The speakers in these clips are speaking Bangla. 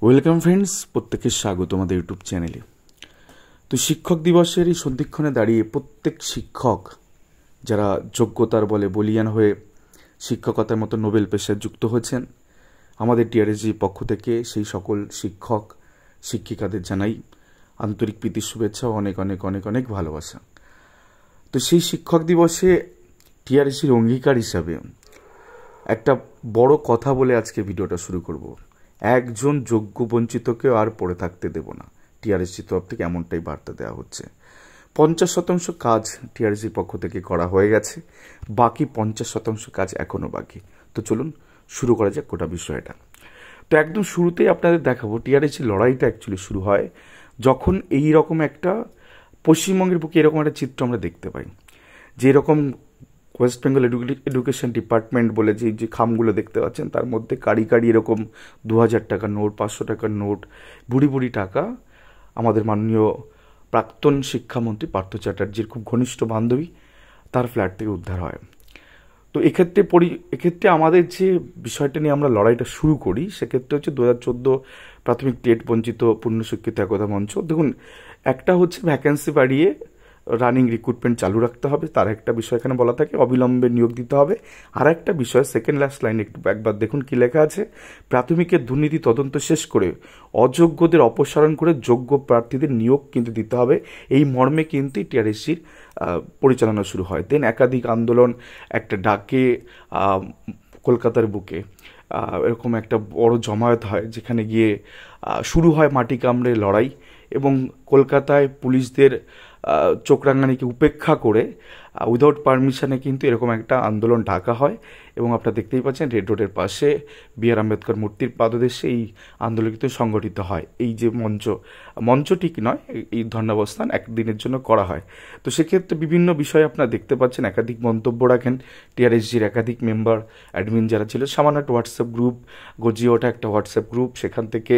ওয়েলকাম ফ্রেন্ডস, প্রত্যেককে স্বাগত আমাদের ইউটিউব চ্যানেলে। তো শিক্ষক দিবসের এই সন্ধিক্ষণে দাঁড়িয়ে প্রত্যেক শিক্ষক যারা যোগ্যতার বলে বলিয়ান হয়ে শিক্ষকতার মতো নোবেল পেশায় যুক্ত হয়েছেন, আমাদের টিআরএসজির পক্ষ থেকে সেই সকল শিক্ষক শিক্ষিকাদের জানাই আন্তরিক প্রীতির শুভেচ্ছা ও অনেক অনেক অনেক অনেক ভালোবাসা। তো সেই শিক্ষক দিবসে টিআরএসজির অঙ্গীকার হিসাবে একটা বড় কথা বলে আজকে ভিডিওটা শুরু করব। একজন যোগ্য বঞ্চিতকে আর পড়ে থাকতে দেব না, টিআরএসজির তরফ থেকে এমনটাই বার্তা দেওয়া হচ্ছে। 50% কাজ টিআরএসজির পক্ষ থেকে করা হয়ে গেছে, বাকি 50% কাজ এখনও বাকি। তো চলুন শুরু করা যাক গোটা বিষয়টা। তো একদম শুরুতেই আপনাদের দেখাবো টিআরএসজির লড়াইটা অ্যাকচুয়ালি শুরু হয় যখন এই রকম একটা পশ্চিমবঙ্গের বুকে এরকম একটা চিত্র আমরা দেখতে পাই, যে এরকম ওয়েস্ট বেঙ্গল এডুকেশন ডিপার্টমেন্ট বলে যে খামগুলো দেখতে পাচ্ছেন, তার মধ্যে কারি কারি এরকম 2000 টাকার নোট, 500 টাকার নোট, বুড়ি বুড়ি টাকা আমাদের মাননীয় প্রাক্তন শিক্ষামন্ত্রী পার্থ চ্যাটার্জির খুব ঘনিষ্ঠ বান্ধবী তার ফ্ল্যাট থেকে উদ্ধার হয়। তো এক্ষেত্রে আমাদের যে বিষয়টা নিয়ে আমরা লড়াইটা শুরু করি, সেক্ষেত্রে হচ্ছে 2014 প্রাথমিক টেট বঞ্চিত পূর্ণ শিক্ষিত একতা মঞ্চ। দেখুন, একটা হচ্ছে ভ্যাকেন্সি বাড়িয়ে রানিং রিক্রুটমেন্ট চালু রাখতে হবে, তার একটা বিষয় এখানে বলা থাকে, অবিলম্বে নিয়োগ দিতে হবে। আর একটা বিষয় সেকেন্ড লাস্ট লাইন একবার দেখুন কি লেখা আছে, প্রাথমিকের দুর্নীতি তদন্ত শেষ করে অযোগ্যদের অপসারণ করে যোগ্য প্রার্থীদের নিয়োগ কিন্তু দিতে হবে। এই মর্মে কিন্তু টিআরএসজির পরিচালনা শুরু হয়। দেন একাধিক আন্দোলন একটা ডাকে কলকাতার বুকে এরকম একটা বড় জমায়েত হয়, যেখানে গিয়ে শুরু হয় মাটি কামড়ে লড়াই, এবং কলকাতায় পুলিশদের চোখ রাঙানিকে উপেক্ষা করে উইদাউট পারমিশনে কিন্তু এরকম একটা আন্দোলন ডাকা হয়। এবং আপনারা দেখতেই পাচ্ছেন রেড রোডের পাশে বি.আর. আম্বেদকর মূর্তির পাদদেশে এই আন্দোলন কিন্তু সংগঠিত হয়। এই যে মঞ্চ ঠিক নয়, এই ধর্ণাবস্থান একদিনের জন্য করা হয়। তো সেক্ষেত্রে বিভিন্ন বিষয়ে আপনারা দেখতে পাচ্ছেন একাধিক মন্তব্য রাখেন টিআরএসজির একাধিক মেম্বার, অ্যাডমিন যারা ছিল। সামান্য একটা হোয়াটসঅ্যাপ গ্রুপ গজিয়ে ওঠা একটা হোয়াটসঅ্যাপ গ্রুপ, সেখান থেকে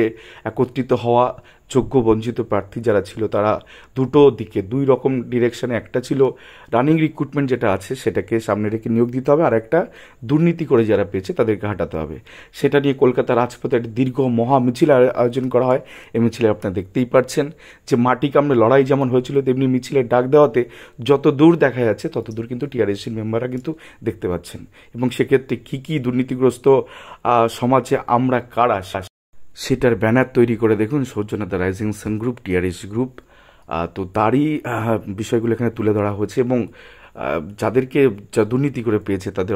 একত্রিত হওয়া যোগ্য বঞ্চিত প্রার্থী যারা ছিল তারা দুটো দিকে দুই রকম ডিরেকশনে, একটা ছিল রানিং রিক্রুটমেন্ট যেটা আছে সেটাকে সামনে রেখে নিয়োগ দিতে হবে, আর একটা দুর্নীতি করে যারা পেয়েছে তাদেরকে হাঁটাতে হবে। সেটা নিয়ে কলকাতা রাজপথে একটা দীর্ঘ মহা মিছিল আয়োজন করা হয়। এই মিছিলে আপনারা দেখতেই পাচ্ছেন যে মাটি কামড়ে লড়াই যেমন হয়েছিল, তেমনি মিছিলের ডাক দেওয়াতে যত দূর দেখা যাচ্ছে তত দূর কিন্তু টিআরএসজির মেম্বাররা কিন্তু দেখতে পাচ্ছেন। এবং সেক্ষেত্রে কী দুর্নীতিগ্রস্ত সমাজে আমরা কারা সেটার ব্যানার তৈরি করে দেখুন সৌজন্যতা রাইজিং সান গ্রুপ, টিআরএসজি গ্রুপ। তো তারই বিষয়গুলো এখানে তুলে ধরা হয়েছে, এবং যাদেরকে যা দুর্নীতি করে পেয়েছে তাদের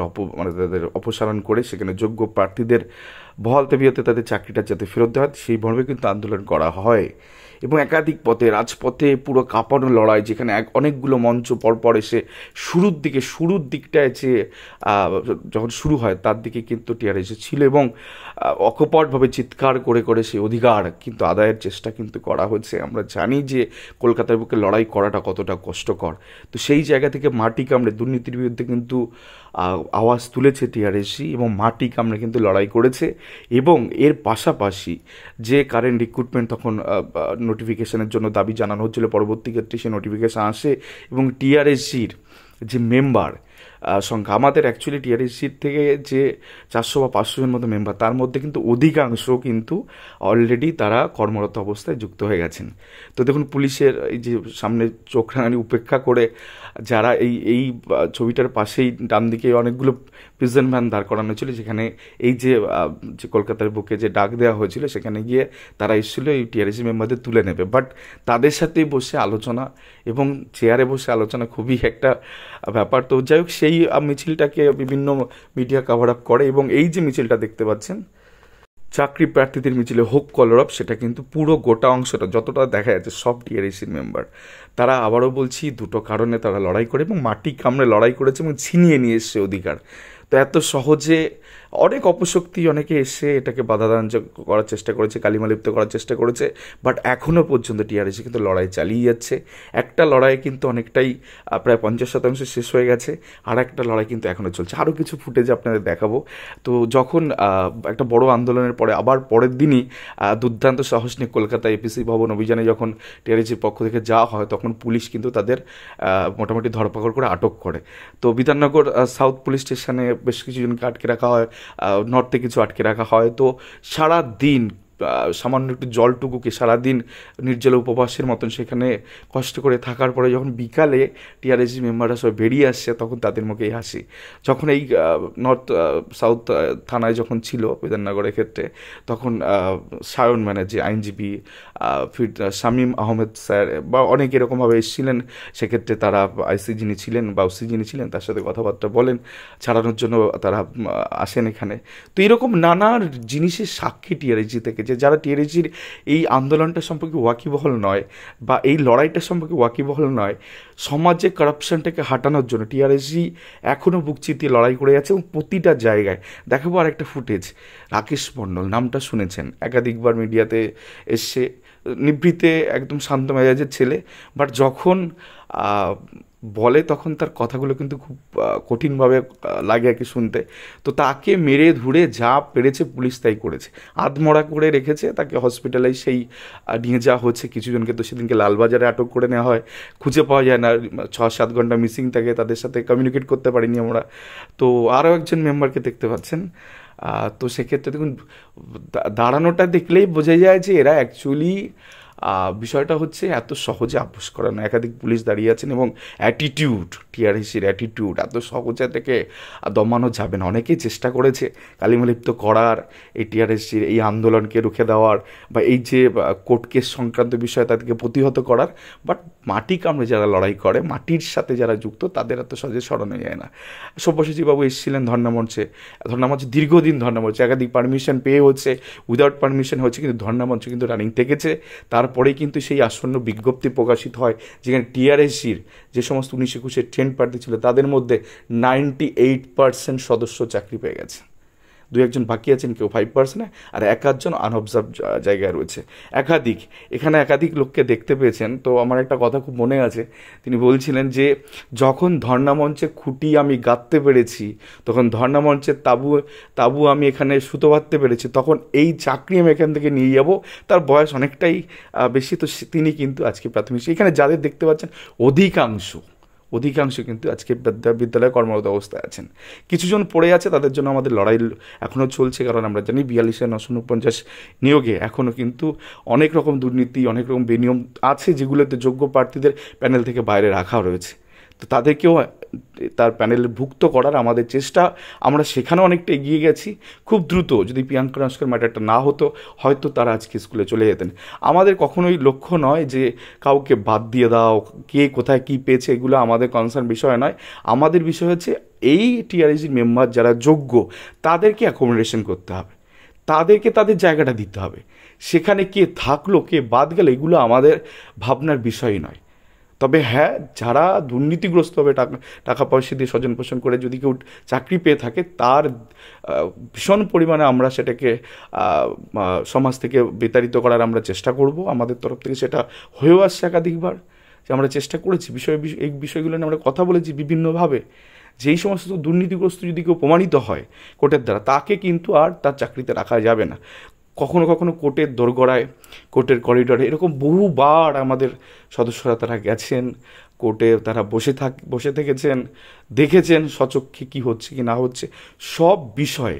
তাদের অপসারণ করে সেখানে যোগ্য প্রার্থীদের বহাল তবিয়তে তাদের চাকরিটা যাতে ফেরত দেওয়া হয় সেই মর্মে কিন্তু আন্দোলন করা হয়। এবং একাধিক পথে রাজপথে পুরো কাঁপানো লড়াই, যেখানে অনেকগুলো মঞ্চ পরপর এসে শুরুর দিকটায় যে যখন শুরু হয় তার দিকে কিন্তু টিআরএসজি ছিল, এবং অকপটভাবে চিৎকার করে করে সেই অধিকার কিন্তু আদায়ের চেষ্টা কিন্তু করা হয়েছে। আমরা জানি যে কলকাতার বুকে লড়াই করাটা কতটা কষ্টকর। তো সেই জায়গা থেকে মাটি কামড়ে দুর্নীতির বিরুদ্ধে কিন্তু আওয়াজ তুলেছে টিআরএসজি, এবং মাটি কামড়ে কিন্তু লড়াই করেছে। এবং এর পাশাপাশি যে কারেন্ট রিক্রুটমেন্ট তখন নোটিফিকেশনের জন্য দাবি জানানো হচ্ছিল, পরবর্তী ক্ষেত্রে সে নোটিফিকেশান আসে, এবং টিআরএসজির যে মেম্বার সংখ্যা, আমাদের অ্যাকচুয়ালি টিআরএসজির থেকে যে 400 বা 500 জন মতো মেম্বার, তার মধ্যে কিন্তু অধিকাংশ কিন্তু অলরেডি তারা কর্মরত অবস্থায় যুক্ত হয়ে গেছেন। তো দেখুন পুলিশের এই যে সামনে চোখ রাঙানি উপেক্ষা করে যারা এই ছবিটার পাশেই ডান দিকে অনেকগুলো প্রিজন ভ্যান দাঁড় করানো ছিল, যেখানে এই যে কলকাতার বুকে যে ডাক দেওয়া হয়েছিল সেখানে গিয়ে তারা এসেছিল এই টিআরএসজি মেম্বারদের তুলে নেবে। বাট তাদের সাথেই বসে আলোচনা এবং চেয়ারে বসে আলোচনা খুবই একটা ব্যাপার। তো যাই হোক, সেই মিছিলটাকে বিভিন্ন মিডিয়া কভার আপ করে, এবং এই যে মিছিলটা দেখতে পাচ্ছেন চাকরি প্রার্থীদের মিছিলে হোক কলরব, সেটা কিন্তু পুরো গোটা অংশটা যতটা দেখা যাচ্ছে সব টিআরএসজির মেম্বার। তারা আবারও বলছি দুটো কারণে তারা লড়াই করে, এবং মাটি কামড়ে লড়াই করেছে এবং ছিনিয়ে নিয়ে এসছে অধিকার। তো এত সহজে অনেক অপশক্তি অনেকে এসে এটাকে বাধাদান করার চেষ্টা করেছে, কালিমালিপ্ত করার চেষ্টা করেছে, বাট এখনও পর্যন্ত টিআরএসজি কিন্তু লড়াই চালিয়ে যাচ্ছে। একটা লড়াই কিন্তু অনেকটাই প্রায় 50% শেষ হয়ে গেছে, আর একটা লড়াই কিন্তু এখনও চলছে। আরও কিছু ফুটেজ আপনাদের দেখাবো। তো যখন একটা বড় আন্দোলনের পরে আবার পরের দিনই দুর্দান্ত সাহস নিয়ে কলকাতা এপিসি ভবন অভিযানে যখন টিআরএসজির পক্ষ থেকে যাওয়া হয়, তখন পুলিশ কিন্তু তাদের মোটামুটি ধরপাকড় করে আটক করে। তো বিধাননগর সাউথ পুলিশ স্টেশনে বেশ কিছুজনকে আটকে রাখা হয়, নর্থে কিছু আটকে রাখা হয়। তো সারা দিন সামান্য একটু জলটুকুকে সারাদিন নির্জল উপবাসের মতন সেখানে কষ্ট করে থাকার পরে যখন বিকালে টিআরএসি মেম্বাররা সব বেরিয়ে আসছে তখন তাদের মুখেই হাসি। যখন এই নর্থ সাউথ থানায় যখন ছিল বিধাননগরের ক্ষেত্রে, তখন সায়ন ব্যানার্জি আইনজীবী, ফির শামীম আহমেদ স্যার বা অনেক এরকমভাবে এসেছিলেন, সেক্ষেত্রে তারা আইসি যিনি ছিলেন বা ওসি যিনি ছিলেন তার সাথে কথাবার্তা বলেন, ছাড়ানোর জন্য তারা আসেন এখানে। তো এরকম নানা জিনিসের সাক্ষী টিআরএসি থেকে, যে যারা টিআরএসির এই আন্দোলনটা সম্পর্কে ওয়াকিবহল নয় বা এই লড়াইটা সম্পর্কে ওয়াকিবহল নয়, সমাজে কারাপশনটাকে হাঁটানোর জন্য টিআরএসি এখনও বুক চিতিয়ে লড়াই করে যাচ্ছে। এবং প্রতিটা জায়গায় দেখাবো আর একটা ফুটেজ, রাকেশ মণ্ডল নামটা শুনেছেন, একাধিকবার মিডিয়াতে এসছে, নিভৃতে একদম শান্ত মেজাজের ছেলে, বাট যখন বলে তখন তার কথাগুলো কিন্তু খুব কঠিনভাবে লাগে আর কি শুনতে। তো তাকে মেরে ধুরে যা পেরেছে পুলিশ তাই করেছে, আধমরা করে রেখেছে, তাকে হসপিটালাইজ সেই নিয়ে যাওয়া হচ্ছে। কিছুজনকে তো সেদিনকে লালবাজারে আটক করে নেওয়া হয়, খুঁজে পাওয়া যায় না, 6-7 ঘন্টা মিসিং থাকে, তাদের সাথে কমিউনিকেট করতে পারিনি আমরা। তো আরও একজন মেম্বারকে দেখতে পাচ্ছেন। তো সেক্ষেত্রে দেখুন, দাঁড়ানোটা দেখলেই বোঝা যায় যে এরা অ্যাকচুয়ালি বিষয়টা হচ্ছে এত সহজে আপোষ করা না। একাধিক পুলিশ দাঁড়িয়ে আছেন এবং অ্যাটিটিউড, টিআরএসির অ্যাটিটিউড এত সহজে থেকে দমানো যাবে না। অনেকেই চেষ্টা করেছে কালিমালিপ্ত করার, এই টিআরএসির এই আন্দোলনকে রুখে দেওয়ার বা এই যে কোর্ট কেস সংক্রান্ত বিষয় তাদেরকে প্রতিহত করার, বাট মাটি কামড়ে যারা লড়াই করে, মাটির সাথে যারা যুক্ত, তাদের এত সহজে সরানো যায় না। সব্যসাচীবাবু এসেছিলেন ধর্নামঞ্চে, দীর্ঘদিন ধর্নামঞ্চে একাধিক পারমিশন পেয়ে হচ্ছে, উইদাউট পারমিশন হচ্ছে, কিন্তু ধর্নামঞ্চ কিন্তু রানিং থেকেছে। তারপরে কিন্তু সেই আসন্ন বিজ্ঞপ্তি প্রকাশিত হয়, যেখানে টিআরএসির যে সমস্ত 19-21 ট্রেন্ড প্রার্থী ছিল তাদের মধ্যে 98% সদস্য চাকরি পেয়ে গেছে। 2-1 বাকি আছেন, কেউ 5%, আর 1-1 আনঅবজার্ভ জায়গায় রয়েছে। এখানে একাধিক লোককে দেখতে পেয়েছেন। তো আমার একটা কথা খুব মনে আছে, তিনি বলছিলেন যে যখন ধর্নামঞ্চে খুঁটি আমি গাঁথতে পেরেছি, তখন ধর্নামঞ্চের তাবু আমি এখানে সুতো বাঁধতে পেরেছি, তখন এই চাকরি আমি এখান থেকে নিয়ে যাব। তার বয়স অনেকটাই বেশি, তো তিনি কিন্তু আজকে প্রাথমিক, এখানে যাদের দেখতে পাচ্ছেন অধিকাংশ কিন্তু আজকে বিদ্যালয়ে কর্মরত অবস্থায় আছেন। কিছুজন পড়ে আছে, তাদের জন্য আমাদের লড়াই এখনও চলছে, কারণ আমরা জানি 42,949 নিয়োগে এখনও কিন্তু অনেক রকম দুর্নীতি, অনেক রকম বেনিয়ম আছে, যেগুলোতে যোগ্য প্রার্থীদের প্যানেল থেকে বাইরে রাখা রয়েছে। তো তাদেরকেও তার প্যানেলে ভুক্ত করার আমাদের চেষ্টা, আমরা সেখানে অনেকটা এগিয়ে গেছি। খুব দ্রুত যদি প্রিয়াঙ্কা নস্কর ম্যাটারটা না হতো, হয়তো তারা আজকে স্কুলে চলে যেতেন। আমাদের কখনোই লক্ষ্য নয় যে কাউকে বাদ দিয়ে দাও, কে কোথায় কী পেয়েছে, এগুলো আমাদের কনসার্ন বিষয় নয়। আমাদের বিষয় হচ্ছে এই টিআরএসির মেম্বার যারা যোগ্য, তাদেরকে অ্যাকোমোডেশন করতে হবে, তাদেরকে তাদের জায়গাটা দিতে হবে। সেখানে কে থাকলো, কে বাদ গেল, এগুলো আমাদের ভাবনার বিষয় নয়। তবে হ্যাঁ, যারা দুর্নীতিগ্রস্তভাবে টাকা পয়সা দিয়ে স্বজন পোষণ করে যদি কেউ চাকরি পেয়ে থাকে, তার ভীষণ পরিমাণে আমরা সেটাকে সমাজ থেকে বিতাড়িত করার আমরা চেষ্টা করব। আমাদের তরফ থেকে সেটা হয়েও আসছে একাধিকবার, যে আমরা চেষ্টা করেছি, এই বিষয়গুলো নিয়ে আমরা কথা বলেছি বিভিন্নভাবে। যেই সমস্ত দুর্নীতিগ্রস্ত যদি কেউ প্রমাণিত হয় কোর্টের দ্বারা, তাকে কিন্তু আর তার চাকরিতে রাখা যাবে না। কখনো কখনো কোর্টের দোরগোড়ায়, কোর্টের করিডরে এরকম বহুবার আমাদের সদস্যরা তারা গেছেন, কোর্টে তারা বসে থেকেছেন, দেখেছেন স্বচক্ষে কী হচ্ছে কি না হচ্ছে। সব বিষয়ে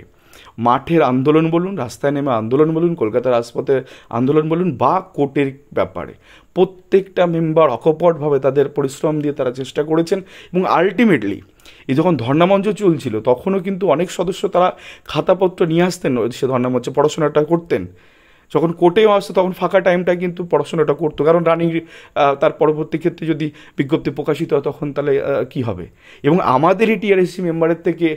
মাঠের আন্দোলন বলুন, রাস্তায় নেমে আন্দোলন বলুন, কলকাতার রাজপথের আন্দোলন বলুন, বা কোর্টের ব্যাপারে প্রত্যেকটা মেম্বার অকপটভাবে তাদের পরিশ্রম দিয়ে তারা চেষ্টা করেছেন। এবং আলটিমেটলি এই যখন ধর্নামঞ্চ চলছিল, তখনও কিন্তু অনেক সদস্য তারা খাতাপত্র নিয়ে আসতেন, সে ধর্নামঞ্চে পড়াশোনাটা করতেন। যখন কোর্টেও আসতো তখন ফাঁকা টাইমটা কিন্তু পড়াশোনাটা করতো, কারণ রানিং তার পরবর্তী ক্ষেত্রে যদি বিজ্ঞপ্তি প্রকাশিত হয় তখন তাহলে কী হবে। এবং আমাদেরই টিআরএসি মেম্বারের থেকে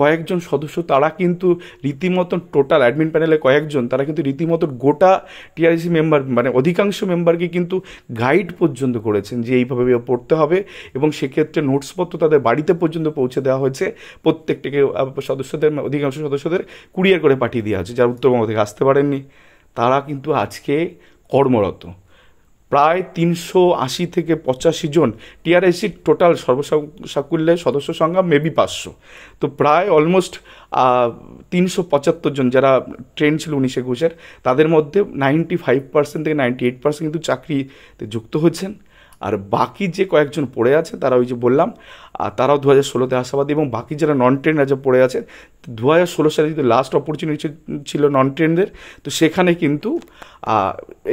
কয়েকজন সদস্য, তারা কিন্তু রীতিমতন টোটাল অ্যাডমিন প্যানেলে কয়েকজন, তারা কিন্তু রীতিমতন গোটা টিআরএসি মেম্বার, মানে অধিকাংশ মেম্বারকে কিন্তু গাইড পর্যন্ত করেছেন যে এইভাবে পড়তে হবে। এবং সেক্ষেত্রে নোটসপত্র তাদের বাড়িতে পর্যন্ত পৌঁছে দেওয়া হয়েছে। প্রত্যেকটাকে সদস্যদের, অধিকাংশ সদস্যদের কুরিয়ার করে পাঠিয়ে দেওয়া হয়েছে, যারা উত্তরবঙ্গ থেকে আসতে পারেননি। তারা কিন্তু আজকে কর্মরত। প্রায় 380 থেকে 85 জন টিআরএসির টোটাল সর্বসাকুল্যে সদস্য সংখ্যা মেবি 500, তো প্রায় অলমোস্ট 375 জন যারা ট্রেন ছিল 19-21, তাদের মধ্যে 95% থেকে 98% কিন্তু চাকরিতে যুক্ত হয়েছেন। আর বাকি যে কয়েকজন পড়ে আছে তারা ওই যে বললাম তারাও 2016-তে আশাবাদী, এবং বাকি যারা নন ট্রেন্ড আছে পড়ে আছে 2016 সালে যদি লাস্ট অপরচুনিটি ছিল নন ট্রেন্ডের, তো সেখানে কিন্তু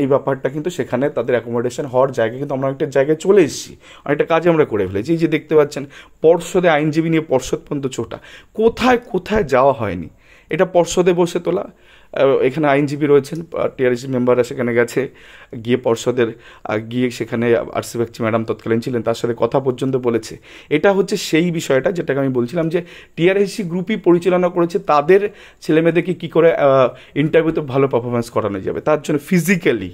এই ব্যাপারটা কিন্তু সেখানে তাদের অ্যাকোমোডেশন হওয়ার জায়গা কিন্তু আমরা একটা জায়গায় চলে এসেছি, অনেকটা কাজ আমরা করে ফেলেছি। এই যে দেখতে পাচ্ছেন পর্ষদে আইনজীবী নিয়ে পর্ষদ পর্যন্ত ছোটা, কোথায় কোথায় যাওয়া হয়নি, এটা পর্ষদে বসে তোলা। এখানে আইনজীবী রয়েছেন, টিআরএসি মেম্বাররা সেখানে গেছে, গিয়ে পর্ষদের গিয়ে সেখানে আরসি বাগচি ম্যাডাম তৎকালীন ছিলেন, তার সাথে কথা পর্যন্ত বলেছে। এটা হচ্ছে সেই বিষয়টা যেটাকে আমি বলছিলাম যে টিআরএসি গ্রুপই পরিচালনা করেছে তাদের ছেলেমেয়েদেরকে কী করে ইন্টারভিউতে ভালো পারফরমেন্স করানো যাবে, তার জন্য ফিজিক্যালি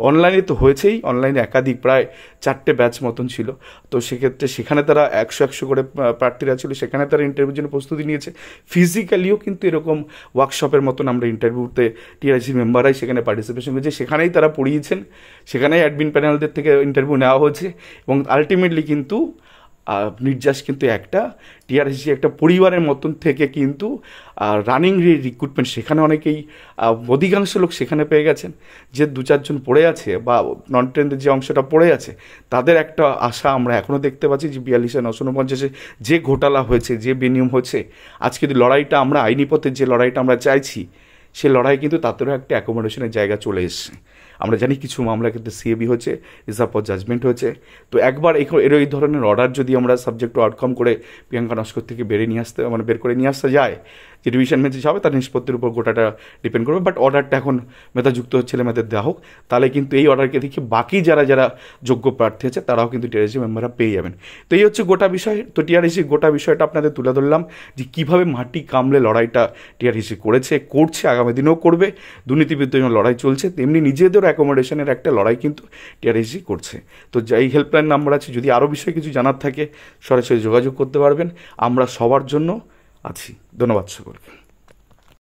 অনলাইনে তো হয়েছেই, অনলাইনে একাধিক প্রায় 4টে ব্যাচ মতন ছিল, তো সেক্ষেত্রে সেখানে তারা 100 করে প্রার্থীরা ছিল, সেখানে তারা ইন্টারভিউর জন্য প্রস্তুতি নিয়েছে। ফিজিক্যালিও কিন্তু এরকম ওয়ার্কশপের মতন আমরা ইন্টারভিউতে টিআরএসি মেম্বাররাই সেখানে পার্টিসিপেশন করেছে, সেখানেই তারা পড়িয়েছেন, সেখানেই অ্যাডমিন প্যানেলদের থেকে ইন্টারভিউ নেওয়া হয়েছে, এবং আলটিমেটলি কিন্তু নির্যাস কিন্তু একটা টিআরএসি একটা পরিবারের মতন থেকে কিন্তু রানিং রিক্রুটমেন্ট সেখানে অনেকেই অধিকাংশ লোক সেখানে পেয়ে গেছেন। যে 2-4 জন পড়ে আছে বা নন ট্রেন্ডের যে অংশটা পড়ে আছে তাদের একটা আশা আমরা এখনও দেখতে পাচ্ছি যে 42-949 যে ঘোটালা হয়েছে, যে বেনিয়ম হয়েছে, আজকে যদি লড়াইটা আমরা আইনি পথে যে লড়াইটা আমরা চাইছি সে লড়াই কিন্তু তাদেরও একটা অ্যাকোমোডেশনের জায়গা চলে এসছে। আমরা জানি কিছু মামলা কিন্তু সিএবি হচ্ছে, রিজার্ভ ফর জাজমেন্ট হয়েছে, তো একবার এই ধরনের অর্ডার যদি আমরা সাবজেক্ট টু আউটকাম করে প্রিয়াঙ্কা নস্কর থেকে বের করে নিয়ে আসতে যায়, যে ডিভিশন বেঞ্চে যাবে তার নিষ্পত্তির উপর গোটাটা ডিপেন্ড করবে। বাট অর্ডারটা এখন মেধাযুক্ত ছেলে মেয়েদের দেওয়া হোক, তাহলে কিন্তু এই অর্ডারকে দেখে বাকি যারা যারা যোগ্য প্রার্থী আছে তারাও কিন্তু টিআরএসি মেম্বাররা পেয়ে যাবেন। তো এই হচ্ছে গোটা বিষয়। তো টিআরএসি গোটা বিষয়টা আপনাদের তুলে ধরলাম যে কীভাবে মাটি কামড়ে লড়াইটা টিআরএসি করছে, আগামী দিনেও করবে। দুর্নীতিবিরুদ্ধে যেমন লড়াই চলছে তেমনি নিজেদের অ্যাকোমোডেশনের একটা লড়াই কিন্তু টিআরএসি করছে। তো এই হেল্পলাইন নাম্বার আছে, যদি আরও বিষয়ে কিছু জানার থাকে সরাসরি যোগাযোগ করতে পারবেন, আমরা সবার জন্য আছি। ধন্যবাদ সকলকে।